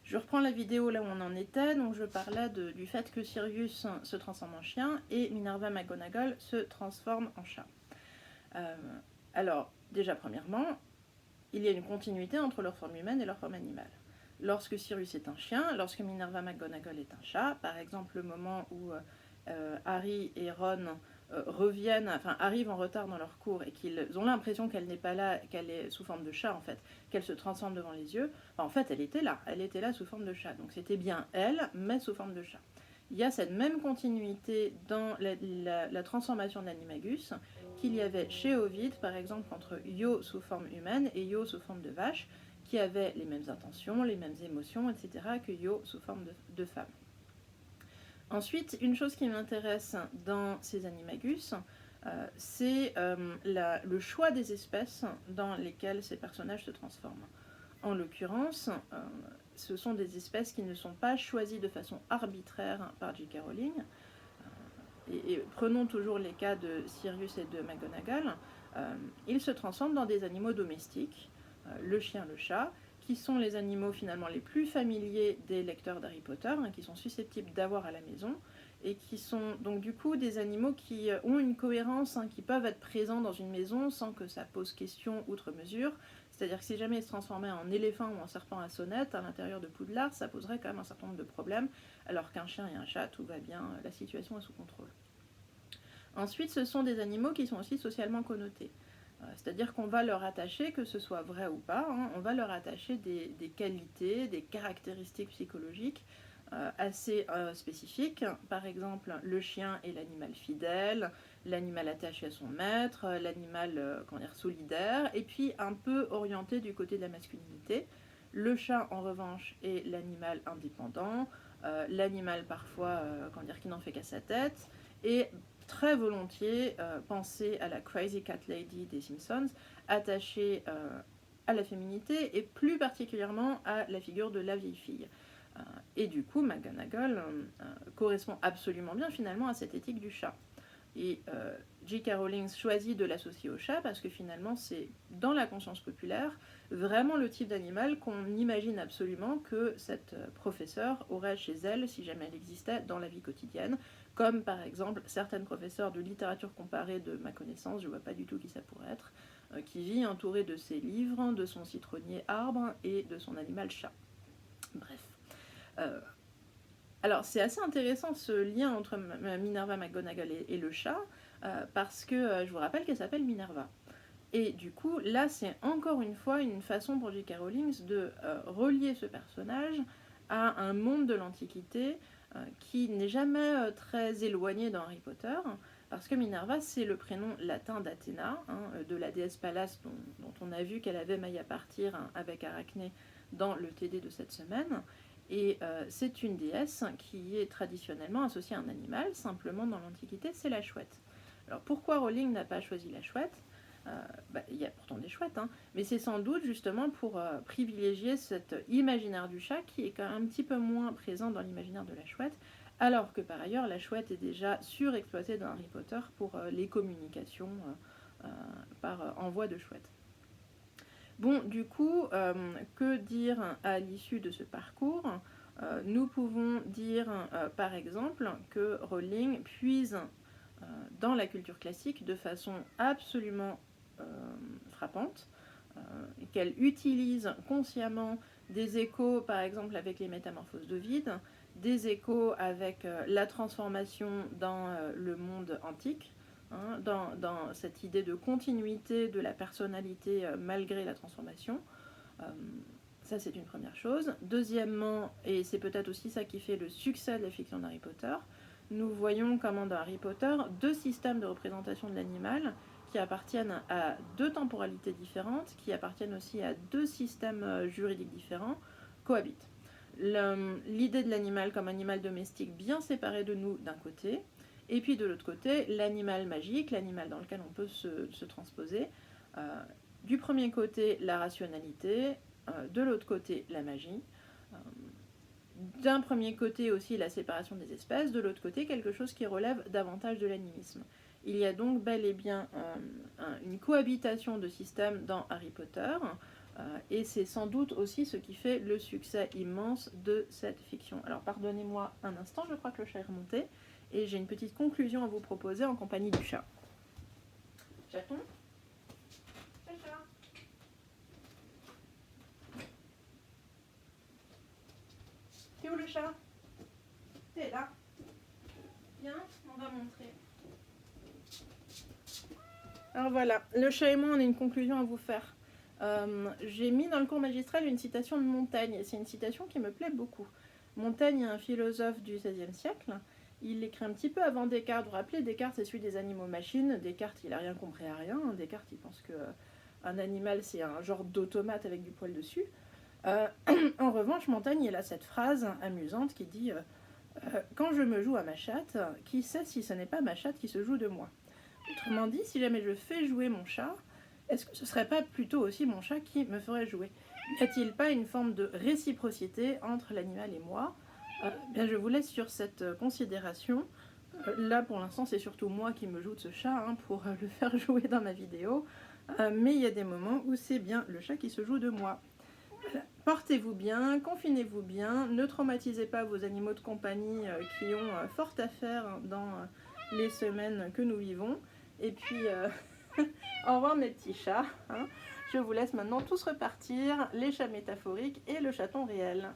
Je reprends la vidéo là où on en était, donc je parlais du fait que Sirius se transforme en chien et Minerva McGonagall se transforme en chat. Alors, déjà premièrement, il y a une continuité entre leur forme humaine et leur forme animale. Lorsque Sirius est un chien, lorsque Minerva McGonagall est un chat, par exemple le moment où Harry et Ron arrivent en retard dans leur cours et qu'ils ont l'impression qu'elle n'est pas là, qu'elle est sous forme de chat en fait, qu'elle se transforme devant les yeux, en fait elle était là sous forme de chat, donc c'était bien elle, mais sous forme de chat. Il y a cette même continuité dans la transformation de l'animagus qu'il y avait chez Ovid, par exemple, entre Io sous forme humaine et Io sous forme de vache, qui avaient les mêmes intentions, les mêmes émotions, etc., que Io sous forme de femme. Ensuite, une chose qui m'intéresse dans ces animagus, c'est le choix des espèces dans lesquelles ces personnages se transforment. En l'occurrence, ce sont des espèces qui ne sont pas choisies de façon arbitraire par J.K. Rowling. Et prenons toujours les cas de Sirius et de McGonagall. Ils se transforment dans des animaux domestiques, le chien, le chat, qui sont les animaux finalement les plus familiers des lecteurs d'Harry Potter, qui sont susceptibles d'avoir à la maison, et qui sont donc du coup des animaux qui ont une cohérence, qui peuvent être présents dans une maison sans que ça pose question outre mesure. C'est-à-dire que si jamais ils se transformaient en éléphant ou en serpent à sonnette à l'intérieur de Poudlard, ça poserait quand même un certain nombre de problèmes, alors qu'un chien et un chat, tout va bien, la situation est sous contrôle. Ensuite, ce sont des animaux qui sont aussi socialement connotés. C'est-à-dire qu'on va leur attacher, que ce soit vrai ou pas, on va leur attacher des qualités, des caractéristiques psychologiques assez spécifiques. Par exemple, le chien est l'animal fidèle, l'animal attaché à son maître, l'animal solidaire, et puis un peu orienté du côté de la masculinité. Le chat, en revanche, est l'animal indépendant, l'animal parfois qui n'en fait qu'à sa tête, et très volontiers penser à la Crazy Cat Lady des Simpsons, attachée à la féminité et plus particulièrement à la figure de la vieille fille. Et du coup, McGonagall correspond absolument bien finalement à cette éthique du chat. Et J.K. Rowling choisit de l'associer au chat parce que finalement c'est dans la conscience populaire vraiment le type d'animal qu'on imagine absolument que cette professeure aurait chez elle si jamais elle existait dans la vie quotidienne, comme par exemple certaines professeurs de littérature comparée de ma connaissance, je ne vois pas du tout qui ça pourrait être, qui vit entourée de ses livres, de son citronnier arbre et de son animal chat. Bref. Alors c'est assez intéressant ce lien entre Minerva McGonagall et le chat, parce que je vous rappelle qu'elle s'appelle Minerva. Et du coup, là c'est encore une fois une façon pour J.K. Rowling de relier ce personnage à un monde de l'Antiquité qui n'est jamais très éloigné dans Harry Potter, parce que Minerva c'est le prénom latin d'Athéna, de la déesse Pallas dont on a vu qu'elle avait maille à partir avec Arachné dans le TD de cette semaine. Et c'est une déesse qui est traditionnellement associée à un animal, simplement dans l'Antiquité, c'est la chouette. Alors pourquoi Rowling n'a pas choisi la chouette ? Il y a pourtant des chouettes, mais c'est sans doute justement pour privilégier cet imaginaire du chat qui est quand même un petit peu moins présent dans l'imaginaire de la chouette, alors que par ailleurs la chouette est déjà surexploitée dans Harry Potter pour les communications par envoi de chouette. Bon, du coup, que dire à l'issue de ce parcours ? Nous pouvons dire, par exemple, que Rowling puise dans la culture classique de façon absolument frappante, qu'elle utilise consciemment des échos, par exemple, avec les métamorphoses d'Ovide, des échos avec la transformation dans le monde antique, dans cette idée de continuité de la personnalité malgré la transformation. Ça, c'est une première chose. Deuxièmement, et c'est peut-être aussi ça qui fait le succès de la fiction d'Harry Potter, nous voyons comment dans Harry Potter, deux systèmes de représentation de l'animal qui appartiennent à deux temporalités différentes, qui appartiennent aussi à deux systèmes juridiques différents, cohabitent. L'idée de l'animal comme animal domestique bien séparé de nous d'un côté, et puis de l'autre côté, l'animal magique, l'animal dans lequel on peut se transposer. Du premier côté, la rationalité, de l'autre côté, la magie. D'un premier côté aussi la séparation des espèces, de l'autre côté quelque chose qui relève davantage de l'animisme. Il y a donc bel et bien une cohabitation de systèmes dans Harry Potter, Et c'est sans doute aussi ce qui fait le succès immense de cette fiction. Alors pardonnez-moi un instant, je crois que le chat est remonté, et j'ai une petite conclusion à vous proposer en compagnie du chat. Chaton ? Chat. T'es où le chat ? T'es là. Viens, on va montrer. Alors voilà, le chat et moi, on a une conclusion à vous faire. J'ai mis dans le cours magistral une citation de Montaigne, et c'est une citation qui me plaît beaucoup. Montaigne est un philosophe du XVIe siècle. Il écrit un petit peu avant Descartes. Vous vous rappelez, Descartes, c'est celui des animaux-machines. Descartes, il n'a rien compris à rien. Descartes, il pense qu'un animal, c'est un genre d'automate avec du poil dessus. En revanche, Montaigne, il a cette phrase amusante qui dit quand je me joue à ma chatte, qui sait si ce n'est pas ma chatte qui se joue de moi ? Autrement dit, si jamais je fais jouer mon chat, est-ce que ce serait pas plutôt aussi mon chat qui me ferait jouer ? Y a-t-il pas une forme de réciprocité entre l'animal et moi ? Bien, je vous laisse sur cette considération. Là, pour l'instant, c'est surtout moi qui me joue de ce chat pour le faire jouer dans ma vidéo. Mais il y a des moments où c'est bien le chat qui se joue de moi. Voilà. Portez-vous bien, confinez-vous bien, ne traumatisez pas vos animaux de compagnie qui ont fort à faire dans les semaines que nous vivons. Et puis, au revoir mes petits chats. Je vous laisse maintenant tous repartir, les chats métaphoriques et le chaton réel.